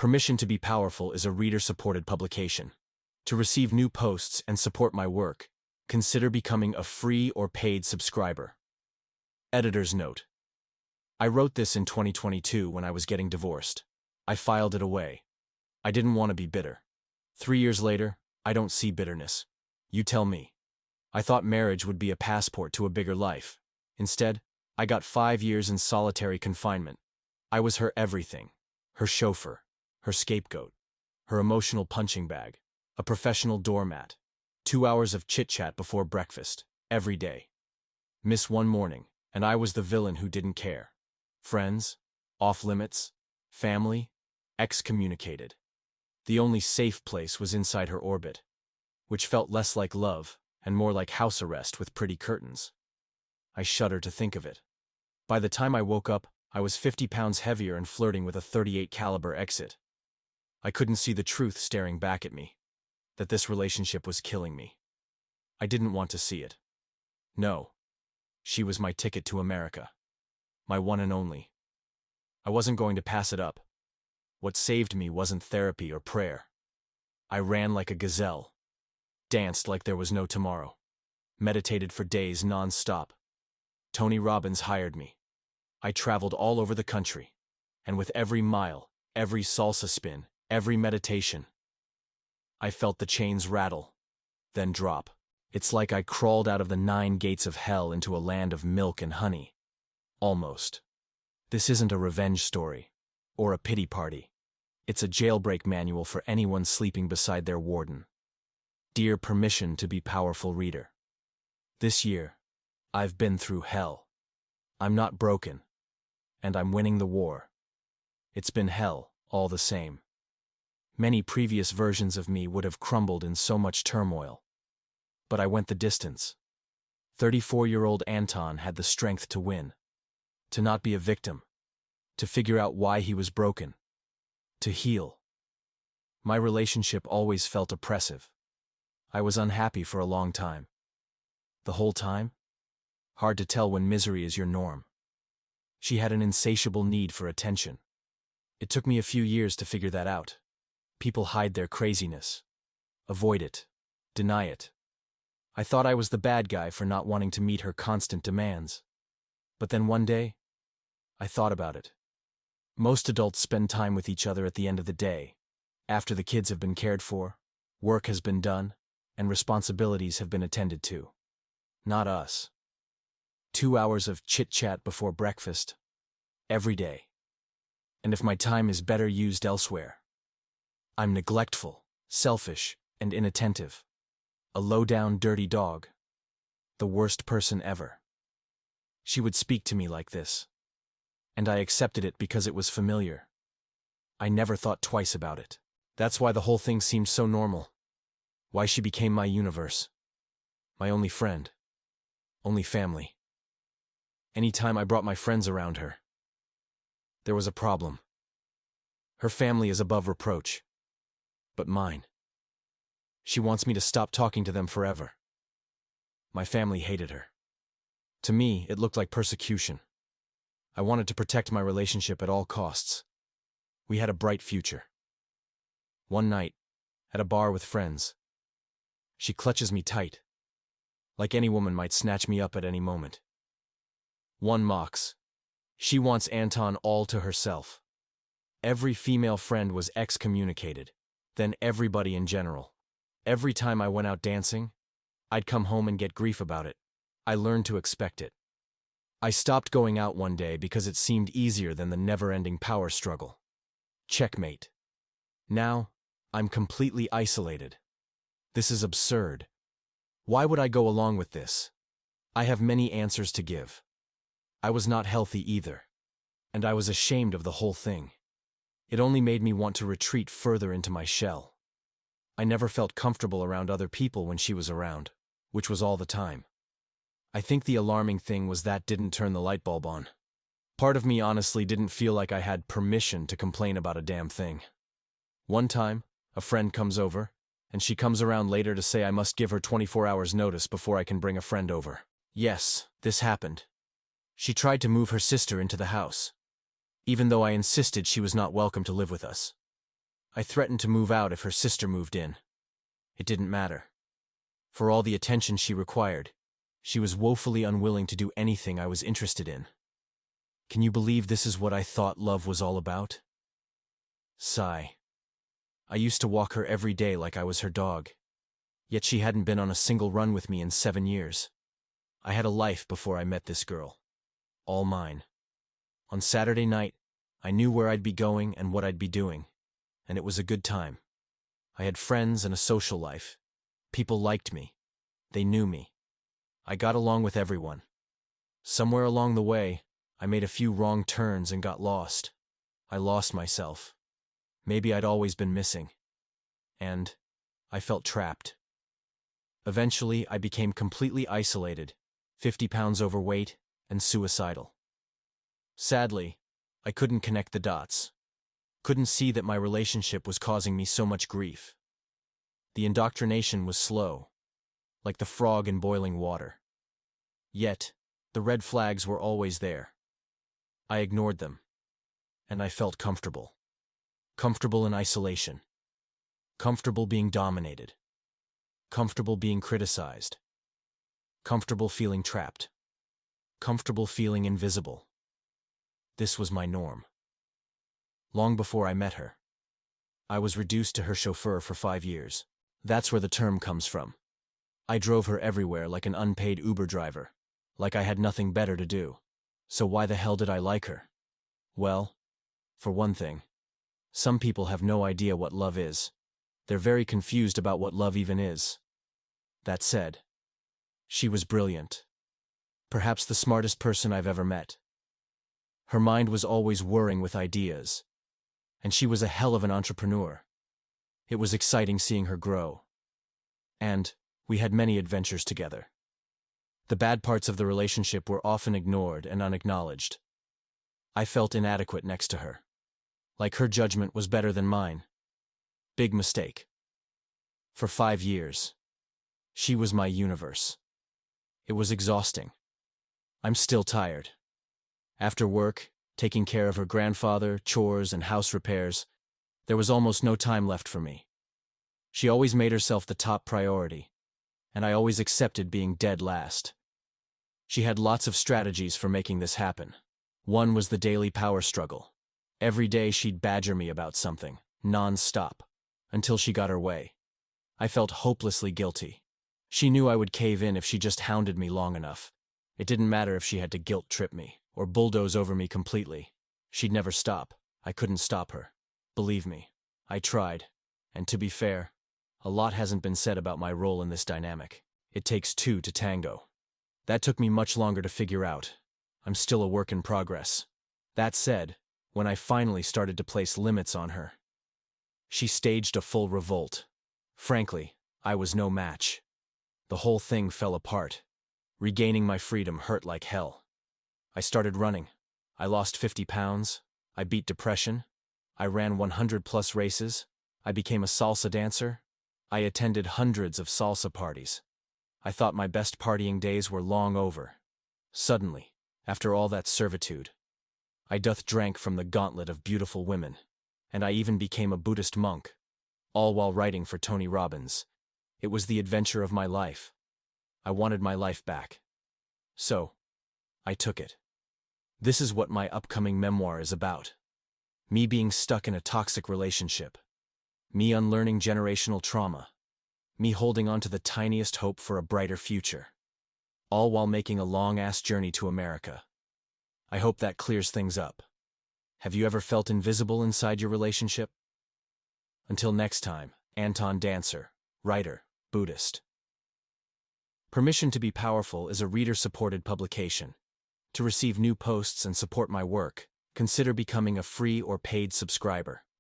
Permission to be Powerful is a reader-supported publication. To receive new posts and support my work, consider becoming a free or paid subscriber. Editor's note. I wrote this in 2022 when I was getting divorced. I filed it away. I didn't want to be bitter. 3 years later, I don't see bitterness. You tell me. I thought marriage would be a passport to a bigger life. Instead, I got 5 years in solitary confinement. I was her everything. Her chauffeur, her scapegoat, her emotional punching bag, a professional doormat, 2 hours of chit-chat before breakfast, every day. Miss one morning, and I was the villain who didn't care. Friends, Off-limits.Family, Excommunicated. The only safe place was inside her orbit, which felt less like love and more like house arrest with pretty curtains. I shudder to think of it. By the time I woke up, I was 50 pounds heavier and flirting with a .38 caliber exit. I couldn't see the truth staring back at me, that this relationship was killing me. I didn't want to see it. No. She was my ticket to America. My one and only. I wasn't going to pass it up. What saved me wasn't therapy or prayer. I ran like a gazelle, danced like there was no tomorrow, meditated for days non-stop. Tony Robbins hired me. I traveled all over the country, and with every mile, every salsa spin, every meditation, I felt the chains rattle, then drop. It's like I crawled out of the 9 gates of hell into a land of milk and honey. Almost. This isn't a revenge story, or a pity party. It's a jailbreak manual for anyone sleeping beside their warden. Dear Permission to be Powerful reader. This year, I've been through hell. I'm not broken, and I'm winning the war. It's been hell, all the same. Many previous versions of me would have crumbled in so much turmoil. But I went the distance. 34-year-old Anton had the strength to win. To not be a victim. To figure out why he was broken. To heal. My relationship always felt oppressive. I was unhappy for a long time. The whole time? Hard to tell when misery is your norm. She had an insatiable need for attention. It took me a few years to figure that out. People hide their craziness. Avoid it. Deny it. I thought I was the bad guy for not wanting to meet her constant demands. But then one day, I thought about it. Most adults spend time with each other at the end of the day, after the kids have been cared for, work has been done, and responsibilities have been attended to. Not us. 2 hours of chit-chat before breakfast, every day. And if my time is better used elsewhere, I'm neglectful, selfish, and inattentive. A low-down, dirty dog. The worst person ever. She would speak to me like this. And I accepted it because it was familiar. I never thought twice about it. That's why the whole thing seemed so normal. Why she became my universe. My only friend. Only family. Anytime I brought my friends around her, there was a problem. Her family is above reproach. But mine. She wants me to stop talking to them forever. My family hated her. To me, it looked like persecution. I wanted to protect my relationship at all costs. We had a bright future. One night, at a bar with friends, she clutches me tight. Like any woman might snatch me up at any moment. One mocks. She wants Anton all to herself. Every female friend was excommunicated, then everybody in general. Every time I went out dancing, I'd come home and get grief about it. I learned to expect it. I stopped going out one day because it seemed easier than the never-ending power struggle. Checkmate. Now, I'm completely isolated. This is absurd. Why would I go along with this? I have many answers to give. I was not healthy either. And I was ashamed of the whole thing. It only made me want to retreat further into my shell. I never felt comfortable around other people when she was around, which was all the time. I think the alarming thing was that didn't turn the light bulb on. Part of me honestly didn't feel like I had permission to complain about a damn thing. One time, a friend comes over, and she comes around later to say I must give her 24 hours notice before I can bring a friend over. Yes, this happened. She tried to move her sister into the house, even though I insisted she was not welcome to live with us. I threatened to move out if her sister moved in. It didn't matter. For all the attention she required, she was woefully unwilling to do anything I was interested in. Can you believe this is what I thought love was all about? Sigh. I used to walk her every day like I was her dog. Yet she hadn't been on a single run with me in 7 years. I had a life before I met this girl. All mine. On Saturday night, I knew where I'd be going and what I'd be doing, and it was a good time. I had friends and a social life. People liked me. They knew me. I got along with everyone. Somewhere along the way, I made a few wrong turns and got lost. I lost myself. Maybe I'd always been missing. And I felt trapped. Eventually, I became completely isolated, 50 pounds overweight, and suicidal. Sadly, I couldn't connect the dots. Couldn't see that my relationship was causing me so much grief. The indoctrination was slow, like the frog in boiling water. Yet, the red flags were always there. I ignored them, and I felt comfortable. Comfortable in isolation. Comfortable being dominated. Comfortable being criticized. Comfortable feeling trapped. Comfortable feeling invisible. This was my norm. Long before I met her, I was reduced to her chauffeur for 5 years. That's where the term comes from. I drove her everywhere like an unpaid Uber driver, like I had nothing better to do. So why the hell did I like her? Well, for one thing, some people have no idea what love is. They're very confused about what love even is. That said, she was brilliant. Perhaps the smartest person I've ever met. Her mind was always whirring with ideas, and she was a hell of an entrepreneur. It was exciting seeing her grow. And we had many adventures together. The bad parts of the relationship were often ignored and unacknowledged. I felt inadequate next to her. Like her judgment was better than mine. Big mistake. For 5 years, she was my universe. It was exhausting. I'm still tired. After work, taking care of her grandfather, chores, and house repairs, there was almost no time left for me. She always made herself the top priority, and I always accepted being dead last. She had lots of strategies for making this happen. One was the daily power struggle. Every day she'd badger me about something, non-stop, until she got her way. I felt hopelessly guilty. She knew I would cave in if she just hounded me long enough. It didn't matter if she had to guilt-trip me, or bulldoze over me completely. She'd never stop. I couldn't stop her. Believe me, I tried. And to be fair, a lot hasn't been said about my role in this dynamic. It takes two to tango. That took me much longer to figure out. I'm still a work in progress. That said, when I finally started to place limits on her, she staged a full revolt. Frankly, I was no match. The whole thing fell apart. Regaining my freedom hurt like hell. I started running. I lost 50 pounds. I beat depression. I ran 100+ races. I became a salsa dancer. I attended hundreds of salsa parties. I thought my best partying days were long over. Suddenly, after all that servitude, I doth drank from the gauntlet of beautiful women, and I even became a Buddhist monk, all while writing for Tony Robbins. It was the adventure of my life. I wanted my life back. So, I took it. This is what my upcoming memoir is about. Me being stuck in a toxic relationship. Me unlearning generational trauma. Me holding on to the tiniest hope for a brighter future. All while making a long-ass journey to America. I hope that clears things up. Have you ever felt invisible inside your relationship? Until next time, Anton Dancer, writer, Buddhist. Permission to be Powerful is a reader-supported publication. To receive new posts and support my work, consider becoming a free or paid subscriber.